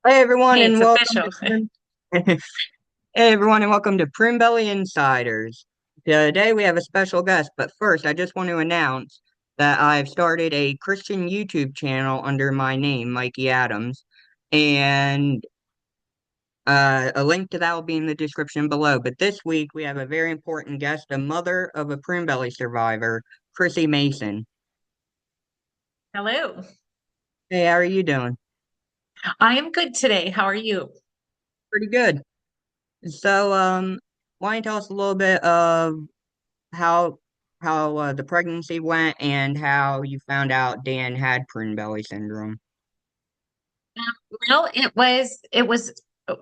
Hey everyone, Hey, and it's welcome official. to Prune. Hey everyone, and welcome to Prune Belly Insiders. Today we have a special guest, but first I just want to announce that I've started a Christian YouTube channel under my name, Mikey Adams, and a link to that will be in the description below. But this week we have a very important guest, a mother of a Prune Belly survivor, Chrissy Mason. Hello. Hey, how are you doing? I am good today. How are you? Pretty good. So, why don't you tell us a little bit of how the pregnancy went and how you found out Dan had prune belly syndrome. Well, it was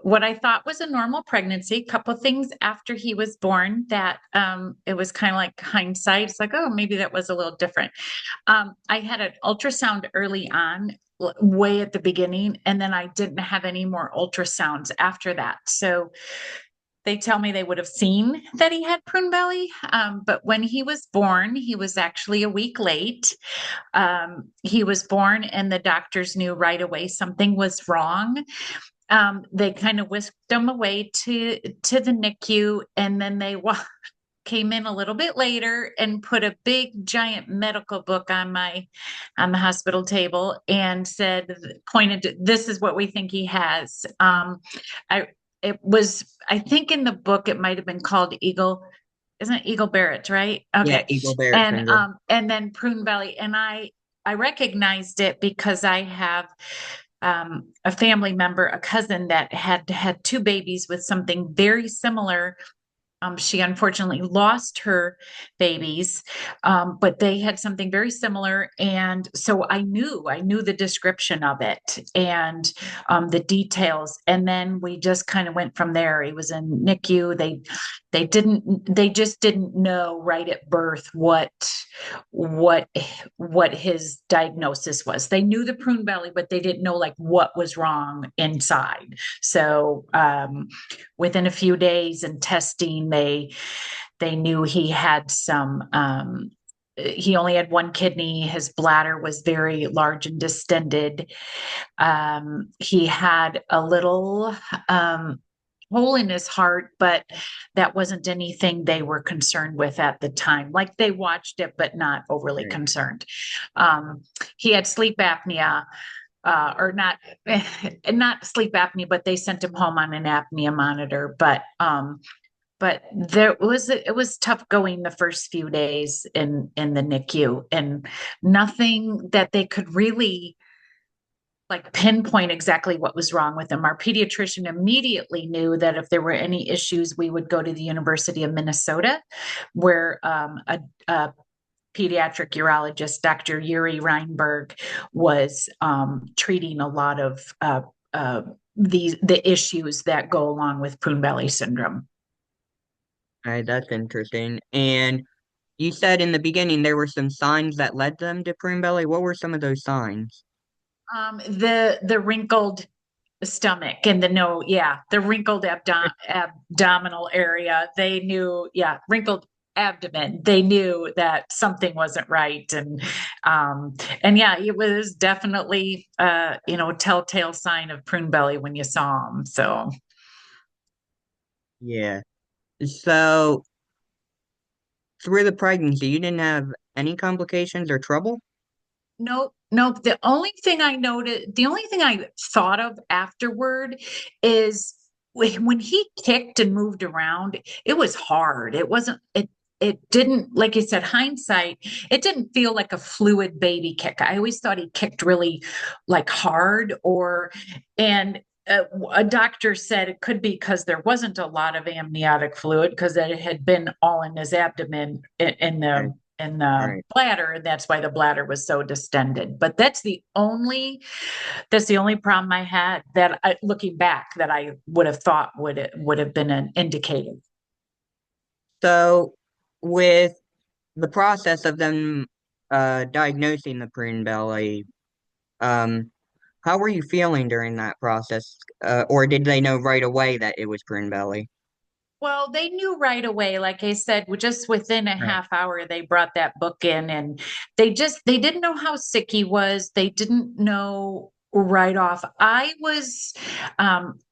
what I thought was a normal pregnancy. A couple things after he was born that it was kind of like hindsight. It's like, oh, maybe that was a little different. I had an ultrasound early on, way at the beginning, and then I didn't have any more ultrasounds after that. So they tell me they would have seen that he had prune belly. But when he was born, he was actually a week late. He was born, and the doctors knew right away something was wrong. They kind of whisked him away to the NICU, and then they came in a little bit later and put a big giant medical book on the hospital table and said, pointed to, this is what we think he has. I it was, I think in the book it might have been called isn't it Eagle-Barrett, right? Yeah, Okay. Eagle-Barrett syndrome. And then prune belly. And I recognized it because I have a family member, a cousin that had two babies with something very similar. She unfortunately lost her babies, but they had something very similar, and so I knew the description of it and the details, and then we just kind of went from there. He was in NICU. They just didn't know right at birth what what his diagnosis was. They knew the prune belly, but they didn't know like what was wrong inside. So within a few days and testing, they knew he had some he only had one kidney. His bladder was very large and distended. He had a little hole in his heart, but that wasn't anything they were concerned with at the time. Like they watched it, but not overly Right. concerned. Um, he had sleep apnea, or not, not sleep apnea, but they sent him home on an apnea monitor. But it was tough going the first few days in the NICU, and nothing that they could really like pinpoint exactly what was wrong with him. Our pediatrician immediately knew that if there were any issues, we would go to the University of Minnesota, where a pediatric urologist, Dr. Yuri Reinberg, was treating a lot of the issues that go along with prune belly syndrome. All right, that's interesting. And you said in the beginning there were some signs that led them to prune belly. What were some of those signs? The wrinkled stomach and the wrinkled abdominal area. They knew, yeah, wrinkled abdomen. They knew that something wasn't right, and yeah, it was definitely telltale sign of prune belly when you saw him. So Yeah. So through the pregnancy, you didn't have any complications or trouble? nope, nope. The only thing I thought of afterward is when he kicked and moved around, it was hard. It didn't, like you said, hindsight, it didn't feel like a fluid baby kick. I always thought he kicked really like hard and a doctor said it could be because there wasn't a lot of amniotic fluid because it had been all in his abdomen Okay. in All the right. bladder, and that's why the bladder was so distended. But that's the only problem I had looking back, that I would have thought would have been an indicator. So with the process of them diagnosing the prune belly, um, how were you feeling during that process? Or did they know right away that it was prune belly? Well, they knew right away. Like I said, just within a Right. half hour, they brought that book in, and they didn't know how sick he was. They didn't know. right off. I was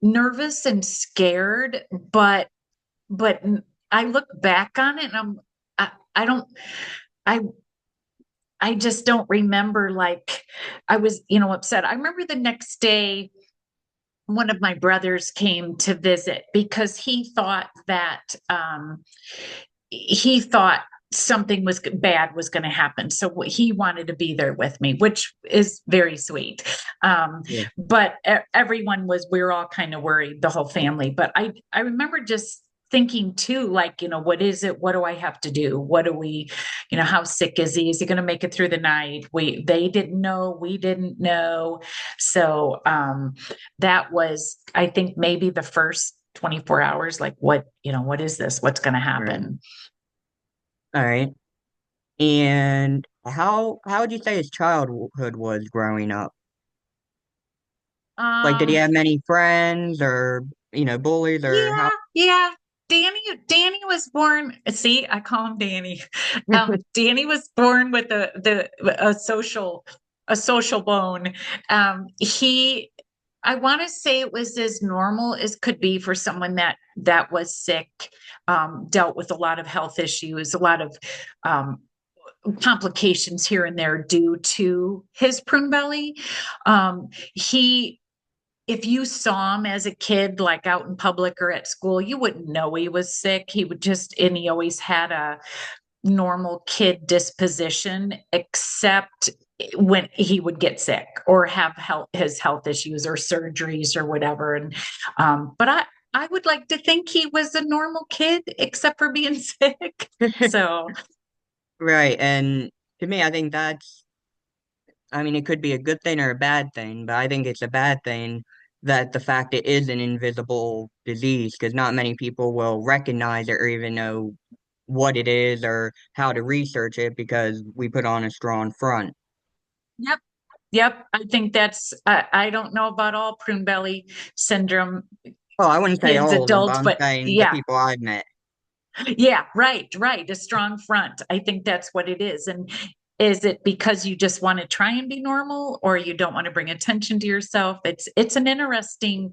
nervous and scared, but I look back on it and I don't I I just don't remember like I was, upset. I remember the next day one of my brothers came to visit because he thought something was bad was going to happen, so he wanted to be there with me, which is very sweet. Yeah. But everyone was, we were all kind of worried, the whole family. But I remember just thinking too, like, what is it, what do I have to do, what do we, how sick is he going to make it through the night? They didn't know, we didn't know. So that was, I think, maybe the first 24 hours, like, what is this, what's going to Right. happen? All right. And how would you say his childhood was growing up? Like, did he Um, have many friends or, bullies or how? yeah. Danny was born. See, I call him Danny. Danny was born with a social bone. He, I want to say it was as normal as could be for someone that was sick, dealt with a lot of health issues, a lot of um, complications here and there due to his prune belly. He If you saw him as a kid, like out in public or at school, you wouldn't know he was sick. And he always had a normal kid disposition, except when he would get sick or have his health issues or surgeries or whatever. But I would like to think he was a normal kid, except for being sick. So, Right. And to me, I think I mean, it could be a good thing or a bad thing, but I think it's a bad thing that the fact it is an invisible disease, because not many people will recognize it or even know what it is or how to research it because we put on a strong front. yep. Yep, I think I don't know about all prune belly syndrome Oh, I wouldn't say kids, all of them, but adults, I'm but saying the yeah, people I've met. yeah, right. A strong front. I think that's what it is. And is it because you just want to try and be normal, or you don't want to bring attention to yourself? That's an interesting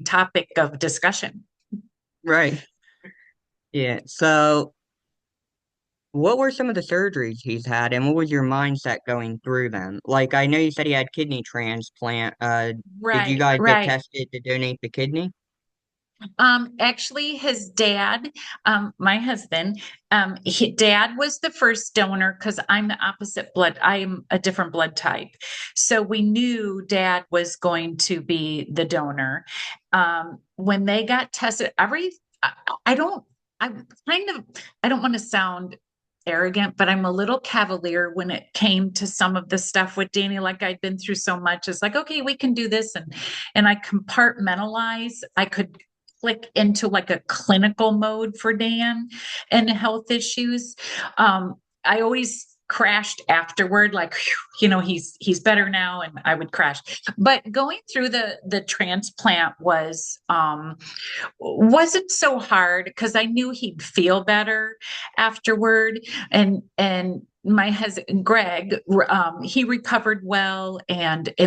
topic of discussion. Right. Yeah. So, what were some of the surgeries he's had, and what was your mindset going through them? Like, I know you said he had kidney transplant. Did you Right, guys get right. tested to donate the kidney? Actually, his dad, my husband, dad was the first donor because I'm the opposite blood. I'm a different blood type. So we knew dad was going to be the donor. When they got tested, I, I don't, I'm kind of, I don't want to sound arrogant, but I'm a little cavalier when it came to some of the stuff with Danny. Like, I'd been through so much. It's like, okay, we can do this. And I compartmentalize. I could click into like a clinical mode for Dan and health issues. I always crashed afterward, like, he's better now, and I would crash. But going through the transplant wasn't so hard because I knew he'd feel better afterward. And my husband Greg, he recovered well,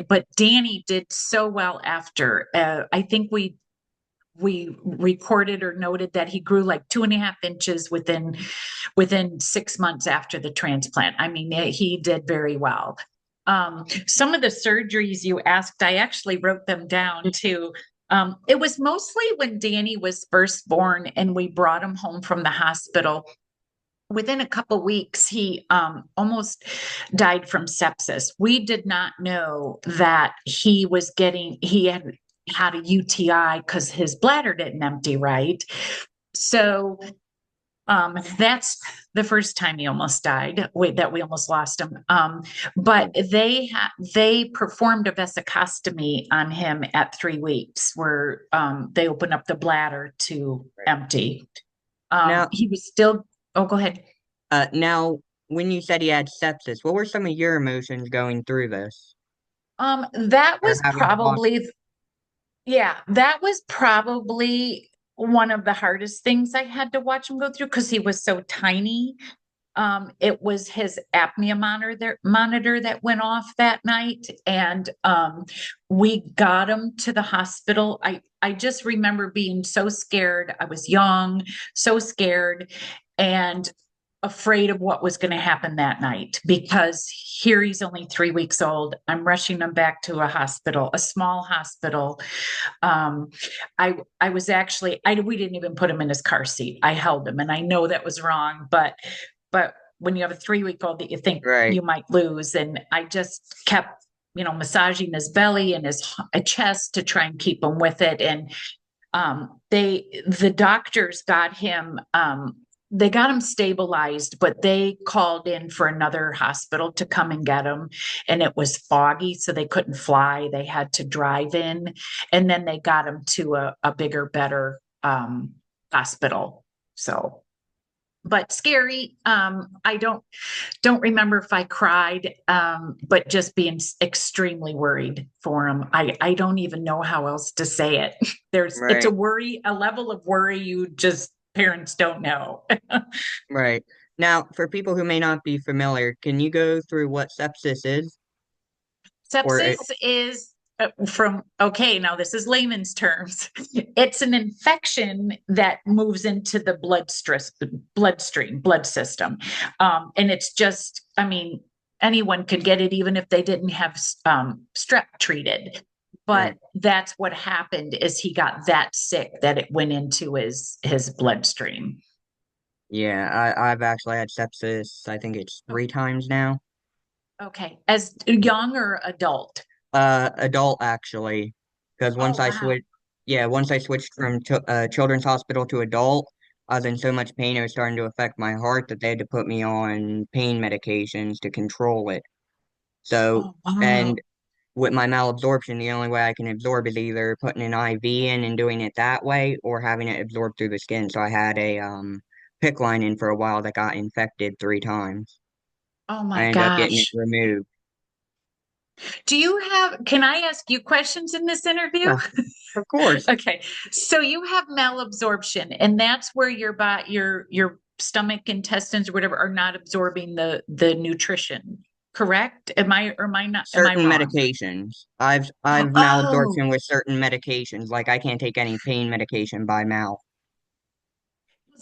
but Danny did so well after. I think we recorded or noted that he grew like 2.5 inches within 6 months after the transplant. I mean, he did very well. Some of the surgeries you asked, I actually wrote them down too. It was mostly when Danny was first born and we brought him home from the hospital. Within a couple weeks, he almost died from sepsis. We did not know that he had a UTI because his bladder didn't empty right. So that's the first time he almost died. That we almost lost him. But they performed a vesicectomy on him at 3 weeks, where they opened up the bladder to empty. Now, He was still. Oh, go ahead. now, when you said he had sepsis, what were some of your emotions going through this That or was having lost? probably, yeah, that was probably one of the hardest things I had to watch him go through because he was so tiny. It was his apnea monitor that went off that night, and we got him to the hospital. I just remember being so scared. I was young, so scared, and afraid of what was going to happen that night because here he's only 3 weeks old. I'm rushing him back to a hospital, a small hospital. um, I was actually we didn't even put him in his car seat. I held him, and I know that was wrong, but when you have a 3 week old that you think Right. you might lose, and I just kept massaging his belly and his chest to try and keep him with it. And the doctors got him they got him stabilized, but they called in for another hospital to come and get him. And it was foggy, so they couldn't fly. They had to drive in. And then they got him to a bigger, better hospital. So, but scary. I don't remember if I cried, but just being extremely worried for him. I don't even know how else to say it. It's a Right. worry, a level of worry you just parents don't know. Right. Now, for people who may not be familiar, can you go through what sepsis is? Or Sepsis it, is okay, now this is layman's terms. It's an infection that moves into the blood system. And it's just, I mean, anyone could get it even if they didn't have strep treated. But right. that's what happened is he got that sick that it went into his bloodstream. Yeah, I've actually had sepsis, I think it's Oh, 3 times now. okay. As young or adult? Adult actually, because Oh, wow. once I switched from children's hospital to adult, I was in so much pain it was starting to affect my heart that they had to put me on pain medications to control it. So, Oh, wow. and with my malabsorption, the only way I can absorb is either putting an IV in and doing it that way, or having it absorbed through the skin. So I had a PICC line in for a while that got infected 3 times. Oh I my ended up getting it gosh. removed. Can I ask you questions in this interview? Yeah, of course. Okay. So you have malabsorption, and that's where your stomach, intestines, or whatever are not absorbing the nutrition. Correct? Am I not, am I Certain wrong? medications. I've Oh, malabsorption with certain medications. Like I can't take any pain medication by mouth.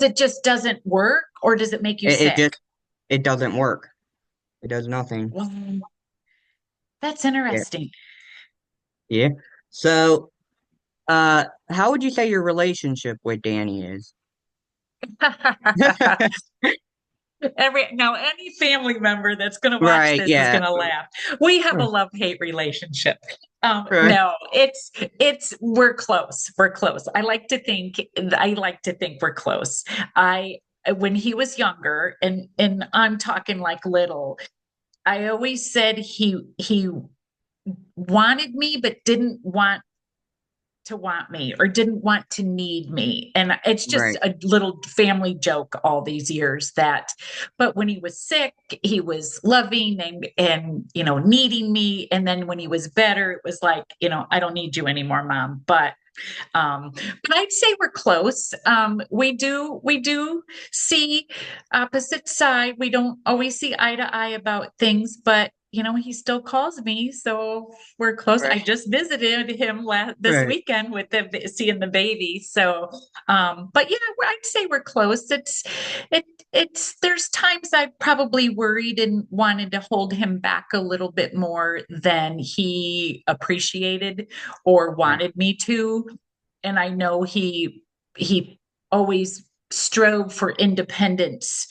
it just doesn't work, or does it make you It sick? just it doesn't work. It does nothing. Well, that's Yeah. interesting. Yeah. So, how would you say your relationship with Danny is? Any family member that's going to watch Right, this is yeah. going to laugh. We have a love-hate relationship. Right, No, it's we're close. We're close. I like to think we're close. I When he was younger, and I'm talking like little, I always said he wanted me but didn't want me or didn't want to need me. And it's just right, a little family joke all these years that, but when he was sick, he was loving and, needing me. And then when he was better, it was like, I don't need you anymore, mom. But I'd say we're close. We do see opposite side. We don't always see eye to eye about things, but he still calls me, so we're close. I right, just visited him this right, weekend with seeing the baby. So, but yeah, I'd say we're close. It, there's times I probably worried and wanted to hold him back a little bit more than he appreciated or right, wanted me to. And I know he always strove for independence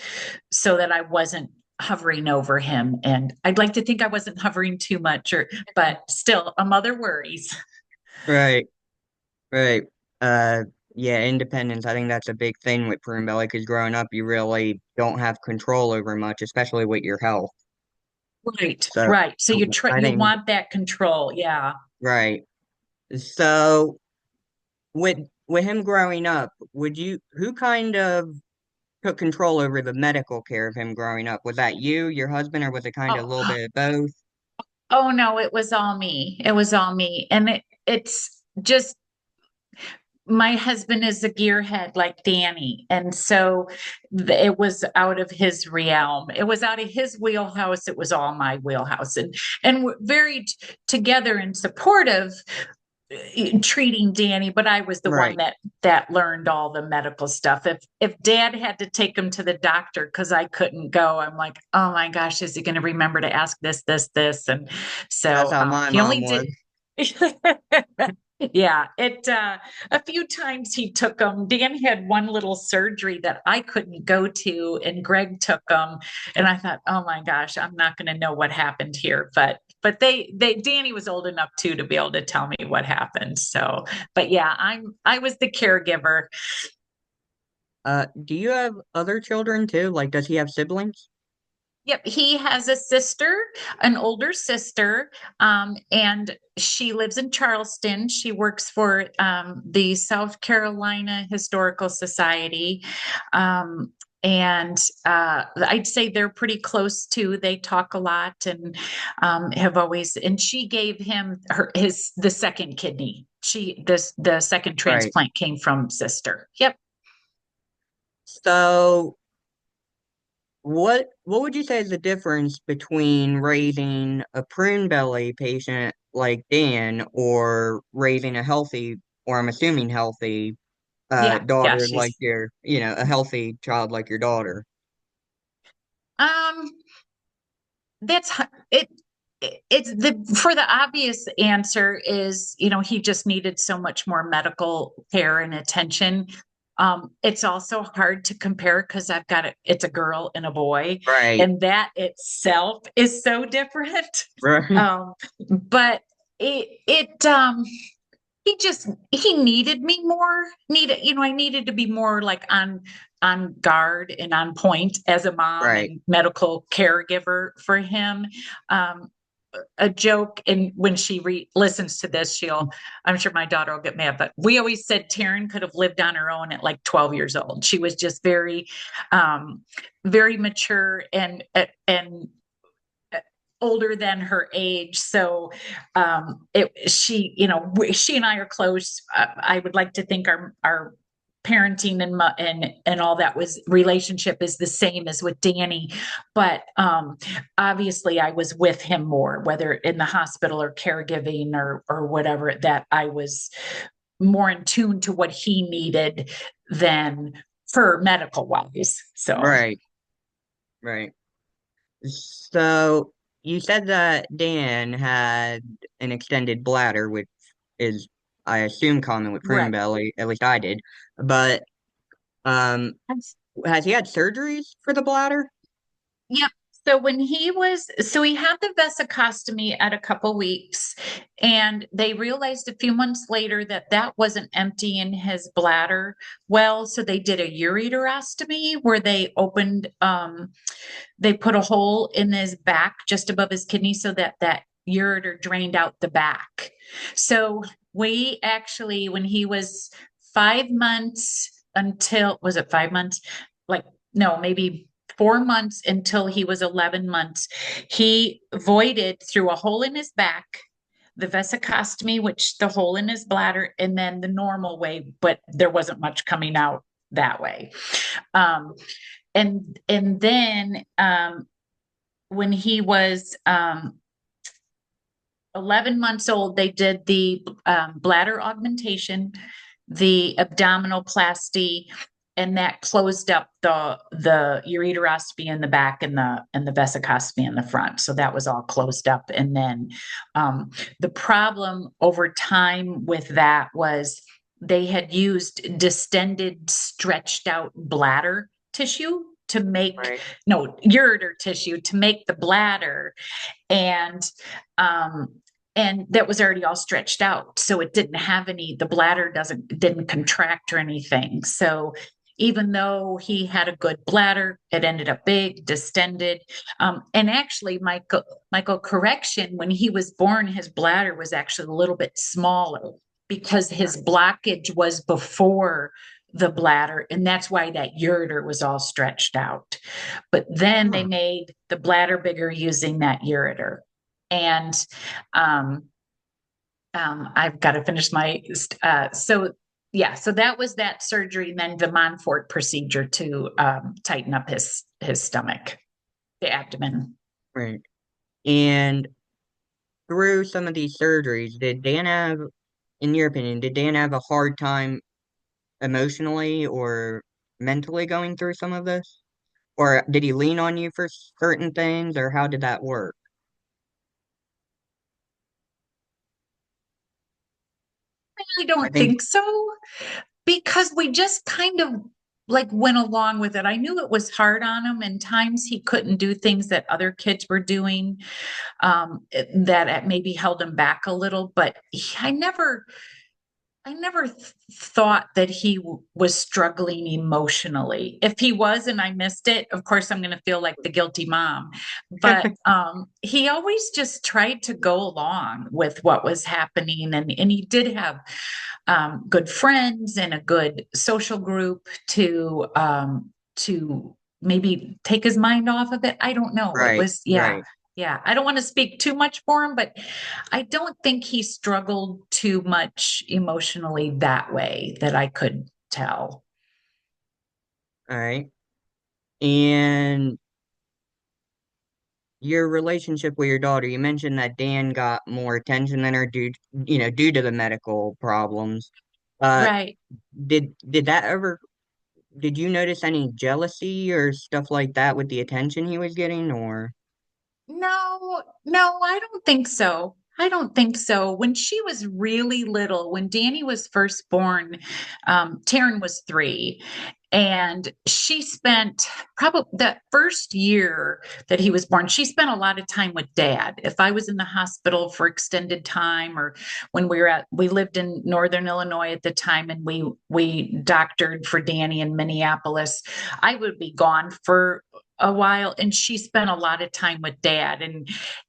so that I wasn't hovering over him. And I'd like to think I wasn't hovering too much, but still a mother worries. right, right. Uh, yeah, independence. I think that's a big thing with Prune Belly because growing up, you really don't have control over much, especially with your health. Right, So, right. So I you think, want that control. Yeah. right. So, with him growing up, who kind of took control over the medical care of him growing up? Was that you, your husband, or was it kind of a little Oh, bit of both? oh no, it was all me. It was all me. And it's just my husband is a gearhead like Danny. And so it was out of his realm. It was out of his wheelhouse. It was all my wheelhouse. And we're very together and supportive, treating Danny, but I was the one Right. that learned all the medical stuff. If Dad had to take him to the doctor because I couldn't go, I'm like, oh my gosh, is he going to remember to ask this? And That's so how my he mom only was. did. Yeah, it a few times he took them. Dan had one little surgery that I couldn't go to, and Greg took them. And I thought, oh my gosh, I'm not going to know what happened here. But they Danny was old enough too to be able to tell me what happened. So, but yeah, I was the caregiver. Do you have other children too? Like, does he have siblings? Yep, he has a sister, an older sister, and she lives in Charleston. She works for the South Carolina Historical Society. Um, and I'd say they're pretty close too. They talk a lot and have always. And she gave him the second kidney. The second Right. transplant came from sister. Yep. So, what would you say is the difference between raising a prune belly patient like Dan or raising a healthy, or I'm assuming healthy, Yeah. daughter like She's a healthy child like your daughter? um that's it. It's the for the obvious answer is, he just needed so much more medical care and attention. It's also hard to compare because it's a girl and a boy, Right. and that itself is so different. Right. Um, but it he needed me more. I needed to be more like on guard and on point as a mom Right. and medical caregiver for him. Um, a joke, and when she listens to this, I'm sure my daughter will get mad, but we always said Taryn could have lived on her own at like 12 years old. She was just um very mature and older than her age. So she and I are close. I would like to think our parenting and all that was relationship is the same as with Danny, but obviously I was with him more, whether in the hospital or caregiving or whatever, that I was more in tune to what he needed than for medical wise. So Right. Right. So you said that Dan had an extended bladder, which is, I assume, common with prune right. belly. At least I did. But um, has he had surgeries for the bladder? Yep. So he had the vesicostomy at a couple weeks, and they realized a few months later that that wasn't emptying his bladder well. So they did a ureterostomy where they put a hole in his back just above his kidney so that that ureter drained out the back. So we actually, when he was 5 months until, was it 5 months? Like, no, maybe 4 months until he was 11 months, he voided through a hole in his back, the vesicostomy, which the hole in his bladder, and then the normal way, but there wasn't much coming out that way. Um, and then when he was 11 months old, they did the bladder augmentation, the abdominoplasty, and that closed up the ureterostomy in the back and the vesicostomy in the front. So that was all closed up. And then the problem over time with that was they had used distended, stretched out bladder tissue to make, Right. no, ureter tissue to make the bladder, and um and that was already all stretched out, so it didn't have any, the bladder didn't contract or anything. So even though he had a good bladder, it ended up big, distended. And actually, Michael, correction, when he was born, his bladder was actually a little bit smaller because his blockage was before the bladder, and that's why that ureter was all stretched out. But then they Huh. made the bladder bigger using that ureter. And um, I've got to finish my so yeah, so that was that surgery, and then the Montfort procedure to tighten up his stomach, the abdomen. Right. And through some of these surgeries, did Dan have, in your opinion, did Dan have a hard time emotionally or mentally going through some of this? Or did he lean on you for certain things, or how did that work? I I don't think, think so because we just kind of like went along with it. I knew it was hard on him, and times he couldn't do things that other kids were doing, that maybe held him back a little. But I never thought that he was struggling emotionally. If he was and I missed it, of course I'm going to feel like the guilty mom. But he always just tried to go along with what was happening, and he did have good friends and a good social group to maybe take his mind off of it. I don't know. It right, was, yeah. right. Yeah, I don't want to speak too much for him, but I don't think he struggled too much emotionally that way that I could tell. All right. And your relationship with your daughter, you mentioned that Dan got more attention than her due to the medical problems. Uh, Right. did that ever, did you notice any jealousy or stuff like that with the attention he was getting, or? No, no, I don't think so. I don't think so. When she was really little, when Danny was first born, Taryn was 3. And she spent probably that first year that he was born, she spent a lot of time with dad. If I was in the hospital for extended time, or when we lived in Northern Illinois at the time, and we doctored for Danny in Minneapolis, I would be gone for a while, and she spent a lot of time with dad,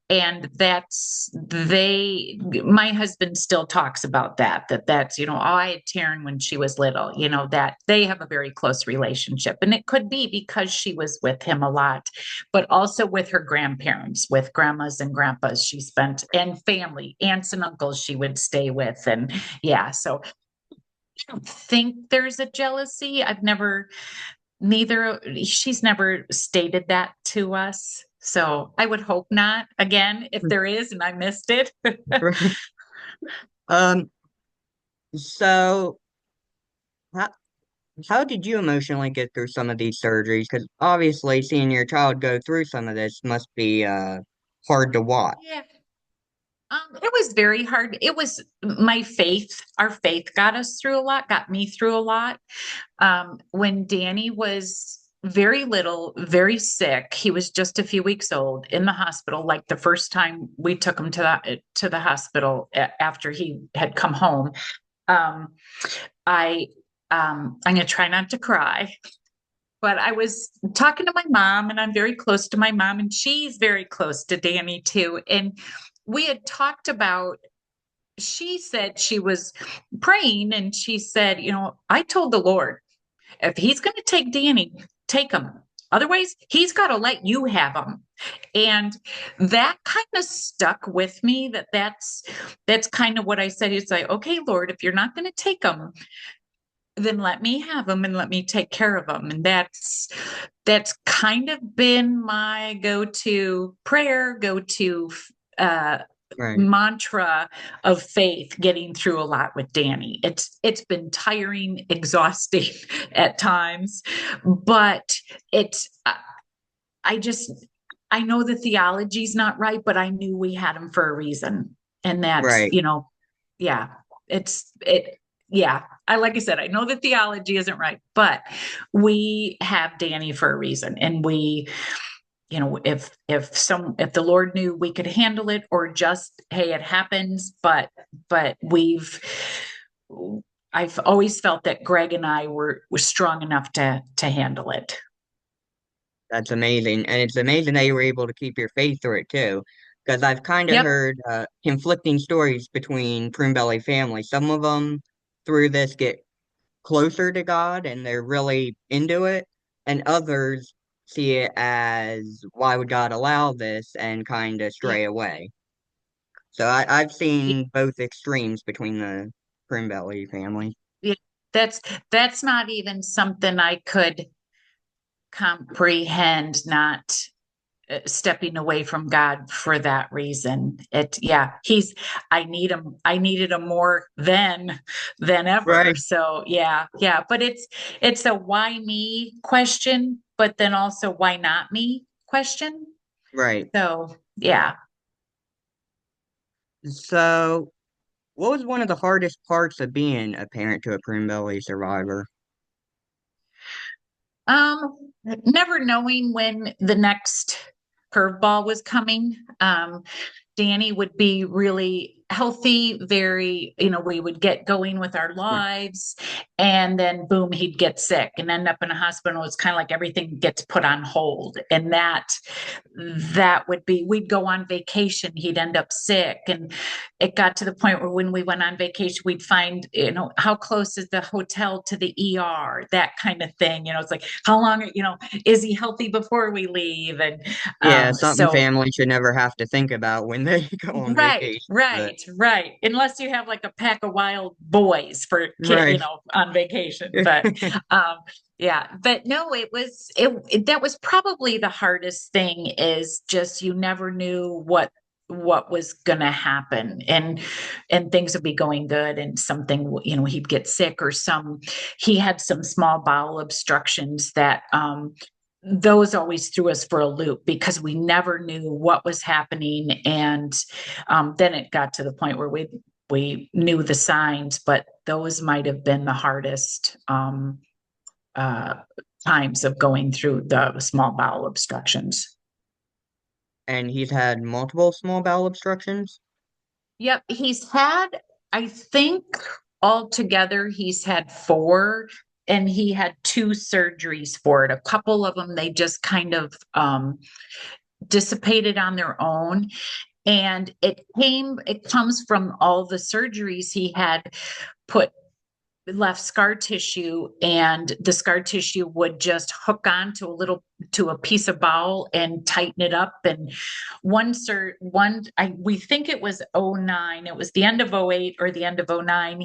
and that's they my husband still talks about that's oh, I had Taryn when she was little, that they have a very close relationship, and it could be because she was with him a lot, but also with her grandparents, with grandmas and grandpas she spent, and family, aunts and uncles she would stay with. And yeah, so I don't think there's a jealousy. I've never neither she's never stated that to us, so I would hope not. Again, if there is and I missed it. Um, so how, how did you emotionally get through some of these surgeries? Because obviously seeing your child go through some of this must be hard to watch. Yeah. It was very hard. It was my faith. Our faith got us through a lot, got me through a lot. When Danny was very little, very sick, he was just a few weeks old in the hospital. Like the first time we took him to the hospital after he had come home. Um, I I'm gonna try not to cry, but I was talking to my mom, and I'm very close to my mom, and she's very close to Danny too. And we had talked about, she said she was praying, and she said, I told the Lord, if he's going to take Danny, take him. Otherwise, he's got to let you have him. And that kind of stuck with me, that's kind of what I said. It's like, okay, Lord, if you're not going to take him, then let me have him and let me take care of him. And that's kind of been my go-to prayer, go-to uh Right, mantra of faith, getting through a lot with Danny. It's been tiring, exhausting at times, but it's I just I know the theology's not right, but I knew we had him for a reason. And that's, right. yeah, it yeah. I like I said, I know the theology isn't right, but we have Danny for a reason. And we, if the Lord knew we could handle it, or just, hey, it happens, but I've always felt that Greg and I were strong enough to handle it. That's amazing. And it's amazing that you were able to keep your faith through it too. Because I've kind of Yep. heard conflicting stories between Prune Belly family. Some of them through this get closer to God and they're really into it, and others see it as why would God allow this and kind of Yeah. stray away. So I've seen both extremes between the Prune Belly family. Yeah. that's not even something I could comprehend, not stepping away from God for that reason. Yeah, I needed him more than ever. Right, So yeah, but it's a why me question, but then also why not me question. right. So yeah. So, what was one of the hardest parts of being a parent to a prune belly survivor? Never knowing when the next curveball was coming. Danny would be really healthy, very, we would get going with our lives, and then boom, he'd get sick and end up in a hospital. It's kind of like everything gets put on hold. And that would be, we'd go on vacation, he'd end up sick. And it got to the point where when we went on vacation, we'd find, how close is the hotel to the ER, that kind of thing. It's like, how long, is he healthy before we leave? And Yeah, something so families should never have to think about when they go on right, vacation, but right, right. Unless you have like a pack of wild boys for kid, right. on vacation. But um yeah, but no, that was probably the hardest thing, is just you never knew what was going to happen, and things would be going good and something, he'd get sick, or he had some small bowel obstructions that those always threw us for a loop because we never knew what was happening. And then it got to the point where we knew the signs, but those might have been the hardest uh, times of going through the small bowel obstructions. And he's had multiple small bowel obstructions. Yep, I think altogether, he's had four, and he had two surgeries for it. A couple of them, they just kind of dissipated on their own. And it comes from all the surgeries he had put left scar tissue, and the scar tissue would just hook on to a piece of bowel and tighten it up. And we think it was '09, it was the end of '08 or the end of '09.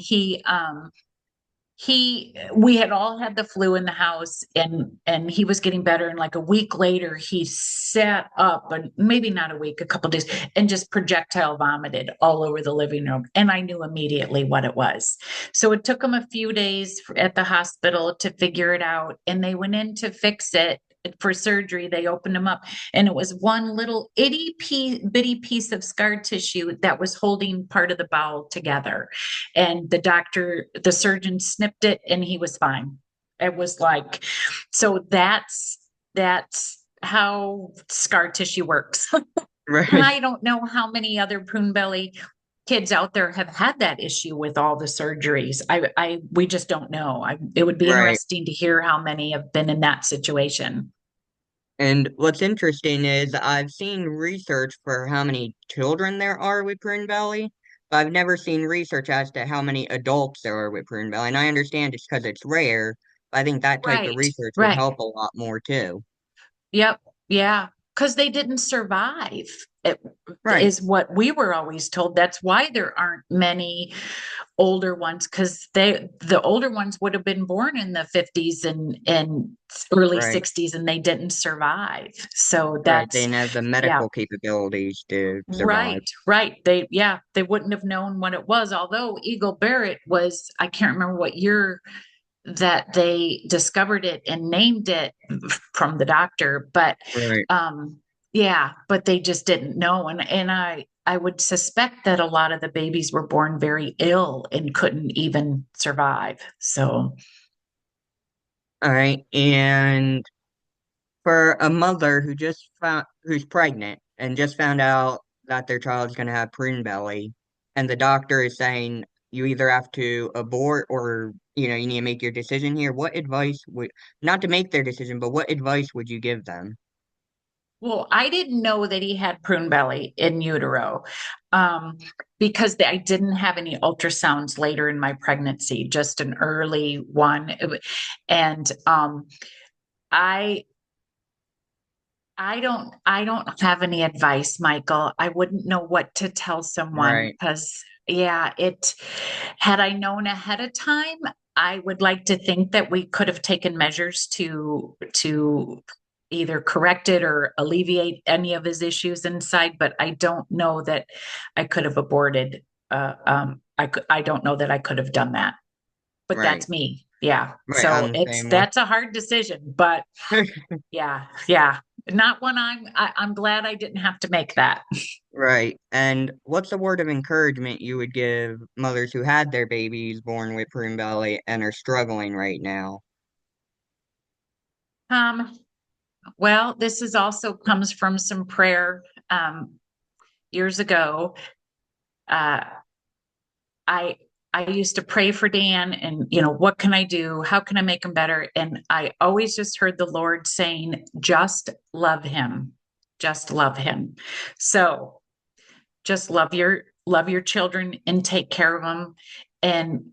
We had all had the flu in the house, and he was getting better, and like a week later he sat up, and maybe not a week, a couple of days, and just projectile vomited all over the living room, and I knew immediately what it was. So it took him a few days at the hospital to figure it out, and they went in to fix it for surgery. They opened him up, and it was one little bitty piece of scar tissue that was holding part of the bowel together. And the surgeon snipped it, and he was fine. It was like, so that's how scar tissue works. And Right. I don't know how many other prune belly kids out there have had that issue with all the surgeries. We just don't know. It would be Right. interesting to hear how many have been in that situation. And what's interesting is I've seen research for how many children there are with prune belly, but I've never seen research as to how many adults there are with prune belly. And I understand it's because it's rare, but I think that type of Right, research would right. help a lot more too. Yep. Yeah. Because they didn't survive. It Right. is what we were always told. That's why there aren't many older ones, because the older ones would have been born in the 50s and early Right. 60s, and they didn't survive. So Right. They that's didn't have the yeah. medical capabilities to survive. Right, right. They wouldn't have known what it was. Although Eagle-Barrett was, I can't remember what year that they discovered it and named it from the doctor, but Right. um yeah, but they just didn't know. And I would suspect that a lot of the babies were born very ill and couldn't even survive. So All right. And for a mother who's pregnant and just found out that their child's going to have prune belly, and the doctor is saying you either have to abort or you need to make your decision here, what advice would, not to make their decision, but what advice would you give them? well, I didn't know that he had prune belly in utero, um, because I didn't have any ultrasounds later in my pregnancy, just an early one. And I I don't have any advice, Michael. I wouldn't know what to tell someone, Right. because yeah, it had I known ahead of time, I would like to think that we could have taken measures to either correct it or alleviate any of his issues inside, but I don't know that I could have aborted. I don't know that I could have done that, but Right. that's me. Yeah. Right. So I'm the same way. that's a hard decision, but yeah, yeah. Not one I'm glad I didn't have to make that. Right. And what's a word of encouragement you would give mothers who had their babies born with prune belly and are struggling right now? Um, well, this is also comes from some prayer years ago. Uh, I I used to pray for Dan and what can I do? How can I make him better? And I always just heard the Lord saying, just love him. Just love him. So just love your children and take care of them. And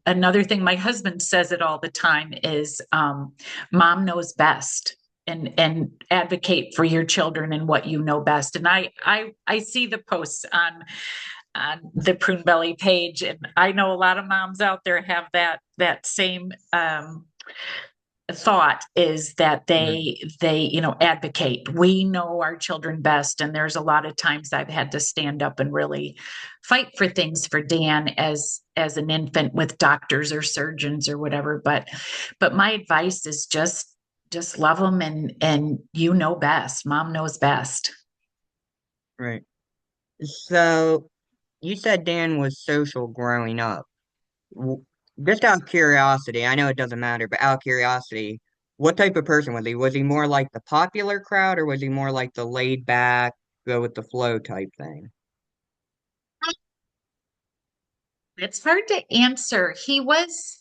another thing my husband says it all the time is mom knows best, and advocate for your children and what you know best. And I see the posts on the Prune Belly page, and I know a lot of moms out there have that same thought, is that Mhm. they advocate. We know our children best, and there's a lot of times I've had to stand up and really fight for things for Dan as an infant with doctors or surgeons or whatever. But my advice is just love them, and you know best. Mom knows best. Right. So you said Dan was social growing up. W- Just out of curiosity, I know it doesn't matter, but out of curiosity, what type of person was he? Was he more like the popular crowd or was he more like the laid back, go with the flow type thing? It's hard to answer. He was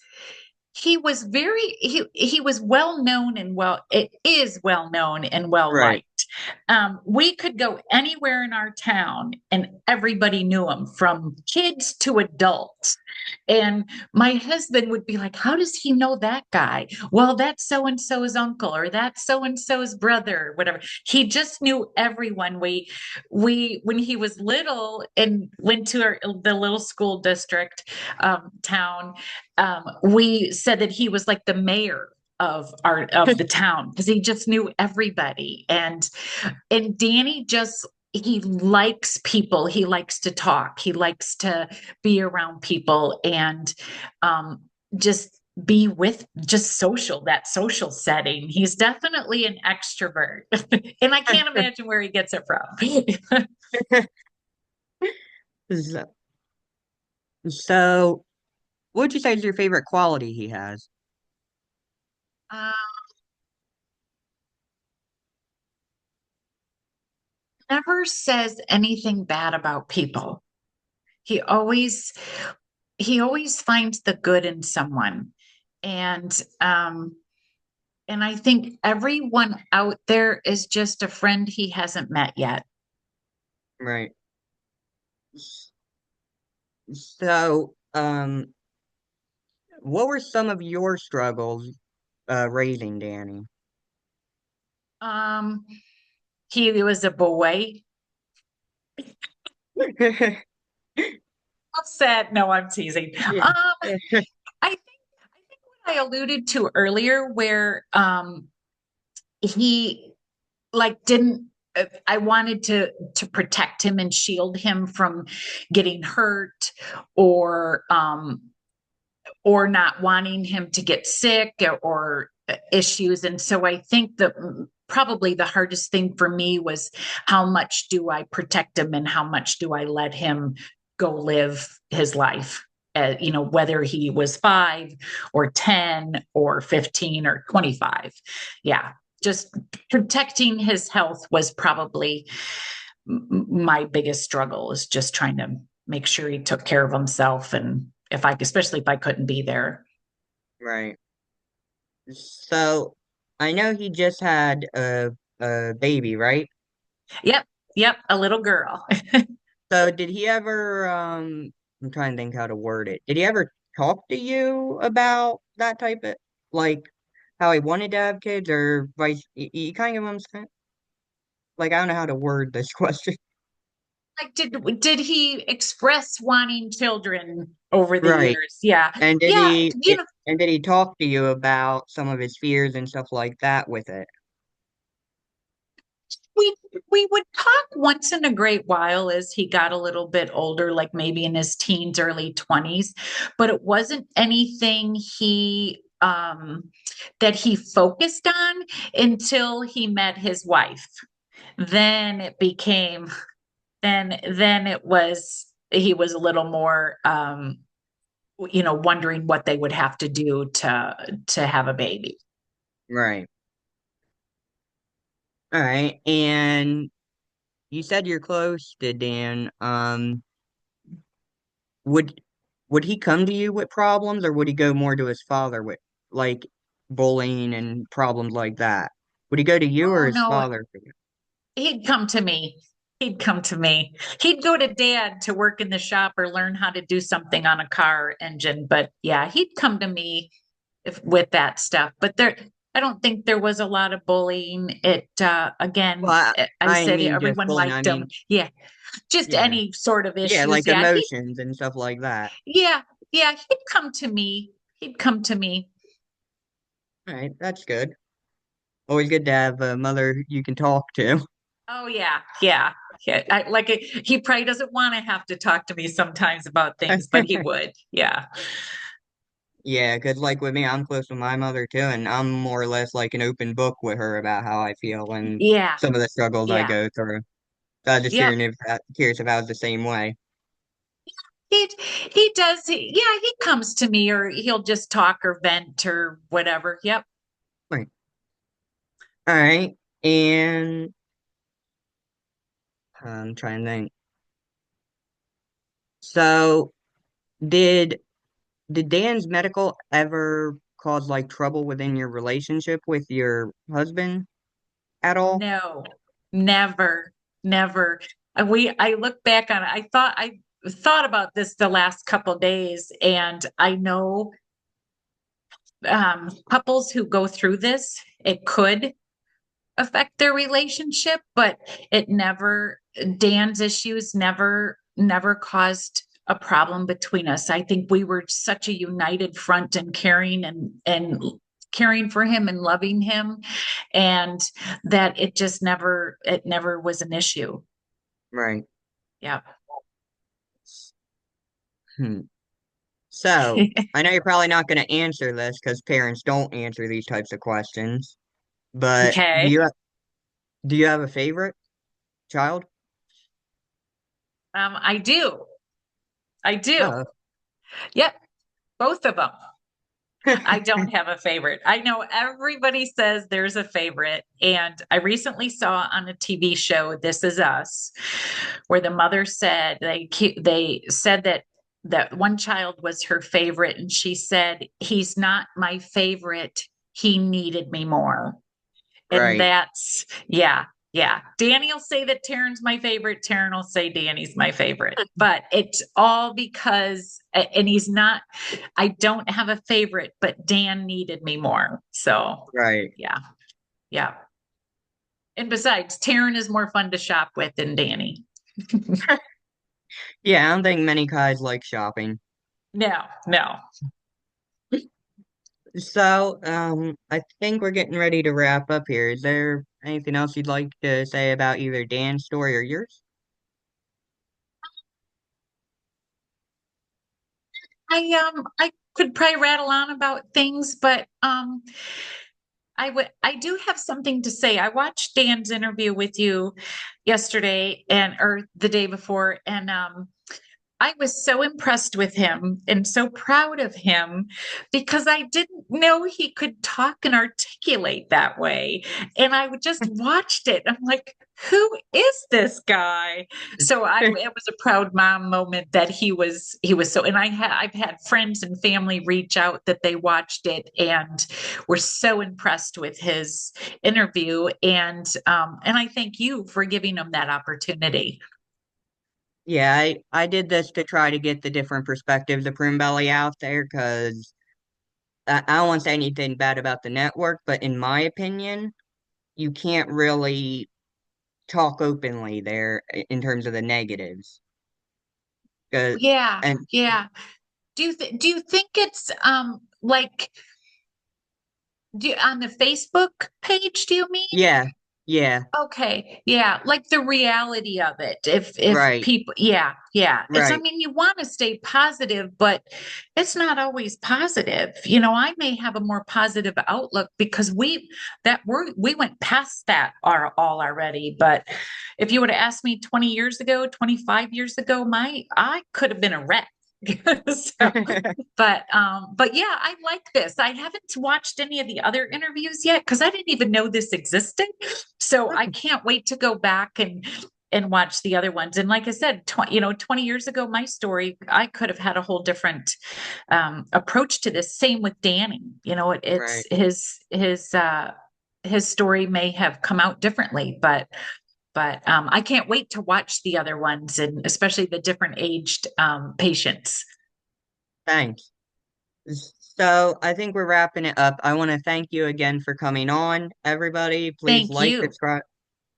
well known, and it is well known and well Right. liked. We could go anywhere in our town and everybody knew him, from kids to adults. And my husband would be like, how does he know that guy? Well, that's so and so's uncle, or that's so and so's brother, or whatever. He just knew everyone. We when he was little and went to the little school district town, we said that he was like the mayor of the town, because he just knew everybody. And Danny just, he likes people. He likes to talk. He likes to be around people, and just be with, just social, that social setting. He's definitely an extrovert. And I can't imagine where he gets it from. So, so what would you say is your favorite quality he has? uh, Never says anything bad about people. He always he always finds the good in someone. And um and I think everyone out there is just a friend he hasn't met yet. Right. So, what were some of your struggles raising Danny? um he was a boy. Upset. No, I'm teasing. Yeah. I think what I alluded to earlier, where he like didn't I wanted to protect him and shield him from getting hurt, or not wanting him to get sick, or issues. And so I think that probably the hardest thing for me was, how much do I protect him and how much do I let him go live his life? Whether he was 5 or 10 or 15 or 25. Yeah. Just protecting his health was probably my biggest struggle, is just trying to make sure he took care of himself. And especially if I couldn't be there. Right. So, I know he just had a baby, right? Yep. Yep. A little girl. So, did he ever, I'm trying to think how to word it. Did he ever talk to you about that type of, like, how he wanted to have kids or vice, you kind of understand? Like, I don't know how to word this question. Like, did he express wanting children over the Right. years? Yeah. And did Yeah, he and did he talk to you about some of his fears and stuff like that with it? we we would talk once in a great while as he got a little bit older, like maybe in his teens, early 20s, but it wasn't anything that he focused on until he met his wife. Then it became then it was he was a little more wondering what they would have to do to have a baby. Right. All right. And you said you're close to Dan. Would would he come to you with problems, or would he go more to his father with like bullying and problems like that? Would he go to you or Oh his no, father for you? he'd come to me. He'd come to me. He'd go to dad to work in the shop or learn how to do something on a car engine. But yeah, he'd come to me with that stuff. But I don't think there was a lot of bullying. Well, Again, I I didn't said mean just everyone bullying. I liked him. mean, Yeah, just yeah, any sort of yeah, issues. like Yeah, emotions and stuff like that. yeah, yeah. He'd come to me. He'd come to me. All right, that's good. Always good to have a mother you can talk to. Oh yeah, yeah. Yeah, he probably doesn't want to have to talk to me sometimes about things, but he would. Yeah. Yeah, because like with me, I'm close with my mother too, and I'm more or less like an open book with her about how I feel and Yeah. some of the struggles I Yeah. go through. So I was just Yep. curious if I was the same way. He does. Yeah, he comes to me or he'll just talk or vent or whatever. Yep. Right. All right. And I'm trying to think. So did did Dan's medical ever cause like trouble within your relationship with your husband at all? No, never, never. I look back on it. I thought about this the last couple days, and I know couples who go through this, it could affect their relationship, but it never, Dan's issues never caused a problem between us. I think we were such a united front and caring and caring for him and loving him, and that it never was an issue. Right. Yeah. Hmm. So I know you're probably not going to answer this because parents don't answer these types of questions, but Okay. do you have a favorite child? I do. I do. Oh. Yep. Both of them. I don't have a favorite. I know everybody says there's a favorite. And I recently saw on a TV show, This Is Us, where the mother said they said that one child was her favorite. And she said, he's not my favorite. He needed me more. And Right. yeah, yeah. Danny will say that Taryn's my favorite. Taryn will say Danny's my favorite. But it's all because, and he's not, I don't have a favorite, but Dan needed me more. So Right. yeah, yeah. And besides, Taryn is more fun to shop with than Danny. Yeah, I don't think many guys like shopping. No, no. So, I think we're getting ready to wrap up here. Is there anything else you'd like to say about either Dan's story or yours? I could probably rattle on about things, but I do have something to say. I watched Dan's interview with you yesterday or the day before, and I was so impressed with him and so proud of him because I didn't know he could talk and articulate that way. And I just watched it. I'm like, who is this guy? So it was a proud mom moment that he was so, and I've had friends and family reach out that they watched it and were so impressed with his interview. And I thank you for giving him that opportunity. Yeah, I did this to try to get the different perspectives of Prune Belly out there because I don't want to say anything bad about the network, but in my opinion, you can't really talk openly there in terms of the negatives. 'Cause- Yeah, and yeah. Do you think it's like on the Facebook page, do you mean? yeah, yeah, Okay, yeah, like the reality of it. If right, people, yeah, yeah. It's, I right, mean, you want to stay positive, but it's not always positive. I may have a more positive outlook because we went past that are all already. But if you would have asked me 20 years ago, 25 years ago, I could have been a wreck. So, but yeah, I like this. I haven't watched any of the other interviews yet because I didn't even know this existed. So I can't wait to go back and watch the other ones. And like I said, 20 years ago, my story, I could have had a whole different approach to this. Same with Danny. It's right. his story may have come out differently, but I can't wait to watch the other ones and especially the different aged patients. Thanks. So I think we're wrapping it up. I want to thank you again for coming on, everybody. Please Thank like, you. subscribe.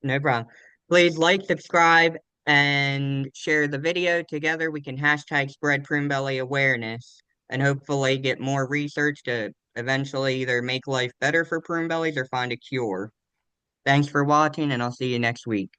No problem. Please like, subscribe, and share the video. Together, we can hashtag spread prune belly awareness and hopefully get more research to eventually either make life better for prune bellies or find a cure. Thanks for watching, and I'll see you next week.